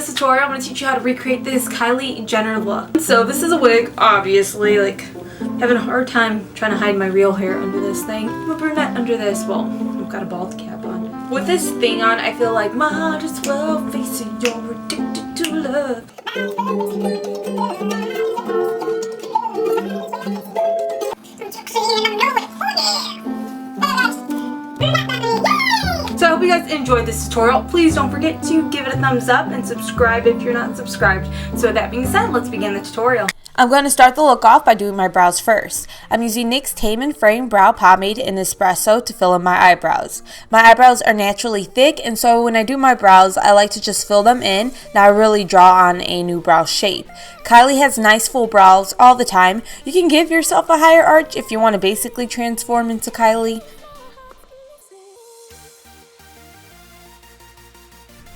this tutorial, I'm going to teach you how to recreate this Kylie Jenner look. So this is a wig, obviously, like, having a hard time trying to hide my real hair under this thing. I'm a brunette under this. Well, I've got a bald cap on. With this thing on, I feel like might as well face it, you're addicted to love. So I hope you guys enjoyed this tutorial. Please don't forget to give it a thumbs up and subscribe if you're not subscribed. So with that being said, let's begin the tutorial. I'm going to start the look off by doing my brows first. I'm using NYX Tame and Frame Brow Pomade in Espresso to fill in my eyebrows. My eyebrows are naturally thick, and so when I do my brows, I like to just fill them in, not really draw on a new brow shape. Kylie has nice full brows all the time. You can give yourself a higher arch if you want to basically transform into Kylie.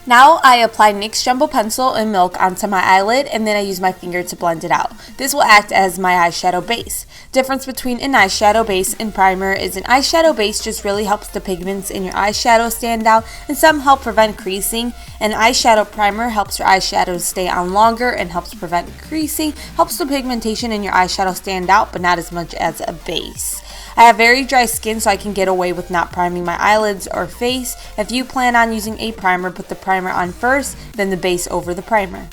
Now I apply NYX Jumbo Pencil and Milk onto my eyelid, and then I use my finger to blend it out. This will act as my eyeshadow base. Difference between an eyeshadow base and primer is an eyeshadow base just really helps the pigments in your eyeshadow stand out, and some help prevent creasing. An eyeshadow primer helps your eyeshadows stay on longer and helps prevent creasing, helps the pigmentation in your eyeshadow stand out, but not as much as a base. I have very dry skin, so I can get away with not priming my eyelids or face. If you plan on using a primer, put the primer on first, then the base over the primer.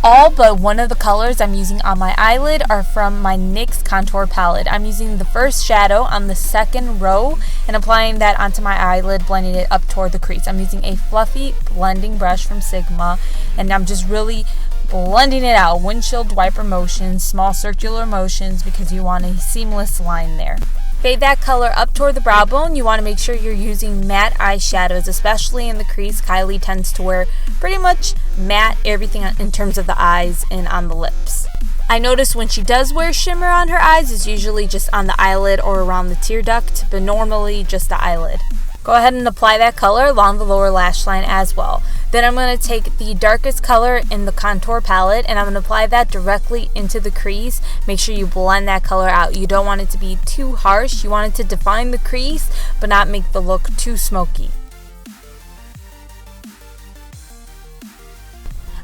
All but one of the colors I'm using on my eyelid are from my NYX Contour Palette. I'm using the first shadow on the second row and applying that onto my eyelid, blending it up toward the crease. I'm using a fluffy blending brush from Sigma, and I'm just really blending it out. Windshield wiper motions, small circular motions, because you want a seamless line there. Fade that color up toward the brow bone. You want to make sure you're using matte eyeshadows, especially in the crease. Kylie tends to wear pretty much matte everything in terms of the eyes and on the lips. I notice when she does wear shimmer on her eyes, it's usually just on the eyelid or around the tear duct, but normally just the eyelid. Go ahead and apply that color along the lower lash line as well. Then I'm going to take the darkest color in the contour palette and I'm going to apply that directly into the crease. Make sure you blend that color out. You don't want it to be too harsh. You want it to define the crease but not make the look too smoky.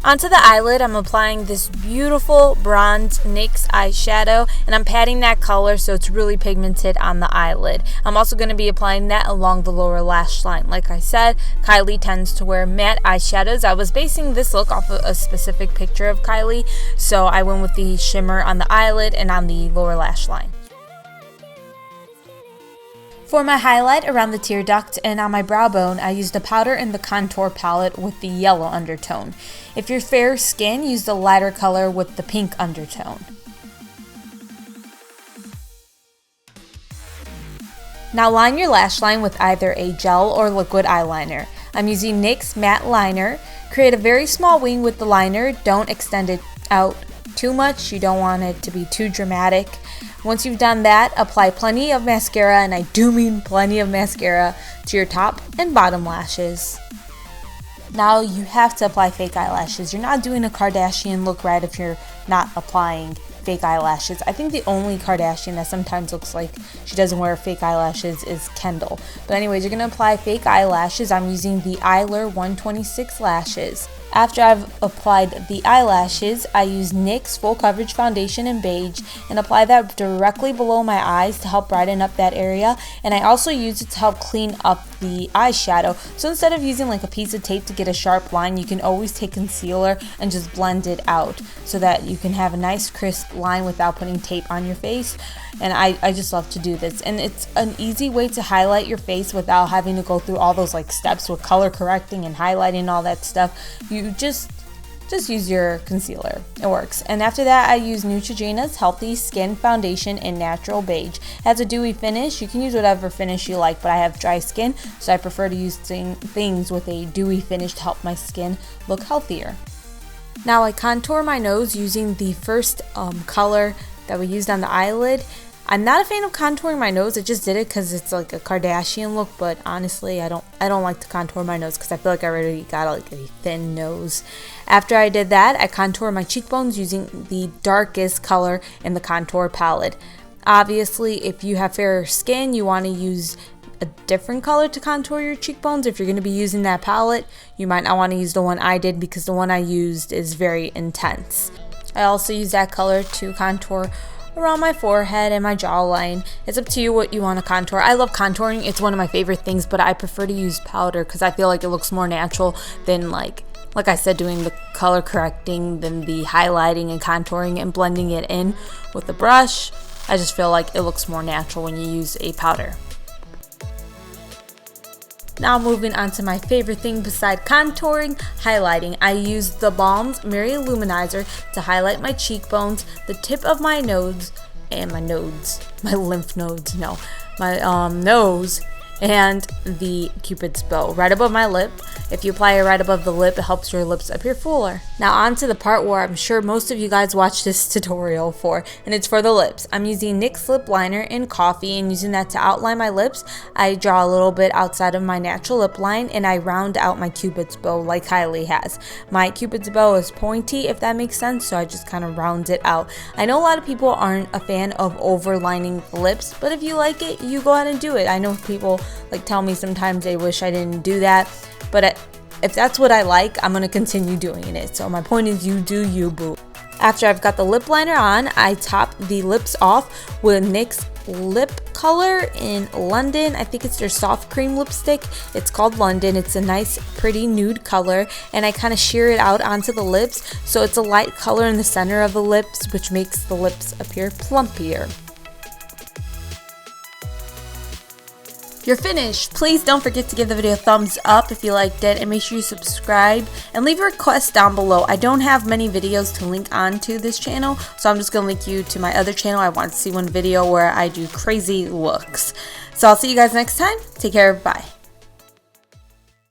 Onto the eyelid, I'm applying this beautiful bronze NYX eyeshadow, and I'm patting that color so it's really pigmented on the eyelid. I'm also going to be applying that along the lower lash line. Like I said, Kylie tends to wear matte eyeshadows. I was basing this look off of a specific picture of Kylie, so I went with the shimmer on the eyelid and on the lower lash line. For my highlight around the tear duct and on my brow bone, I used a powder in the contour palette with the yellow undertone. If you're fair skin, use the lighter color with the pink undertone. Now line your lash line with either a gel or liquid eyeliner. I'm using NYX Matte Liner. Create a very small wing with the liner. Don't extend it out too much. You don't want it to be too dramatic. Once you've done that, apply plenty of mascara, and I do mean plenty of mascara, to your top and bottom lashes. Now you have to apply fake eyelashes. You're not doing a Kardashian look right if you're not applying fake eyelashes. I think the only Kardashian that sometimes looks like she doesn't wear fake eyelashes is Kendall. But anyways, you're going to apply fake eyelashes. I'm using the Eyelure 126 lashes. After I've applied the eyelashes, I use NYX Full Coverage Foundation in Beige and apply that directly below my eyes to help brighten up that area. And I also use it to help clean up the eyeshadow. So instead of using like a piece of tape to get a sharp line, you can always take concealer and just blend it out so that you can have a nice crisp line without putting tape on your face. And I just love to do this. And it's an easy way to highlight your face without having to go through all those like steps with color correcting and highlighting and all that stuff. You just use your concealer. It works. And after that, I use Neutrogena's Healthy Skin Foundation in Natural Beige. It has a dewy finish. You can use whatever finish you like, but I have dry skin, so I prefer to use things with a dewy finish to help my skin look healthier. Now I contour my nose using the first color that we used on the eyelid. I'm not a fan of contouring my nose. I just did it because it's like a Kardashian look, but honestly, I don't like to contour my nose because I feel like I already got like a thin nose. After I did that, I contour my cheekbones using the darkest color in the contour palette. Obviously, if you have fairer skin, you want to use a different color to contour your cheekbones. If you're going to be using that palette, you might not want to use the one I did because the one I used is very intense. I also use that color to contour around my forehead and my jawline. It's up to you what you want to contour. I love contouring. It's one of my favorite things, but I prefer to use powder because I feel like it looks more natural than like I said, doing the color correcting, than the highlighting and contouring and blending it in with a brush. I just feel like it looks more natural when you use a powder. Now moving on to my favorite thing beside contouring, highlighting. I use the Balm's Lou-manizer to highlight my cheekbones, the tip of my nose, and my lymph nodes, no, my nose, and the Cupid's bow right above my lip. If you apply it right above the lip, it helps your lips appear fuller. Now on to the part where I'm sure most of you guys watch this tutorial for, and it's for the lips. I'm using NYX Lip Liner in Coffee and using that to outline my lips. I draw a little bit outside of my natural lip line and I round out my Cupid's bow like Kylie has. My Cupid's bow is pointy, if that makes sense, so I just kind of round it out. I know a lot of people aren't a fan of overlining the lips, but if you like it, you go ahead and do it. I know people like tell me sometimes they wish I didn't do that, but if that's what I like, I'm gonna continue doing it. So my point is, you do you, boo. After I've got the lip liner on, I top the lips off with NYX Lip Color in London. I think it's their soft cream lipstick. It's called London. It's a nice pretty nude color, and I kind of sheer it out onto the lips so it's a light color in the center of the lips, which makes the lips appear plumpier. You're finished. Please don't forget to give the video a thumbs up if you liked it, and make sure you subscribe and leave a request down below. I don't have many videos to link onto this channel, so I'm just going to link you to my other channel. I want to see one video where I do crazy looks. So I'll see you guys next time. Take care. Bye.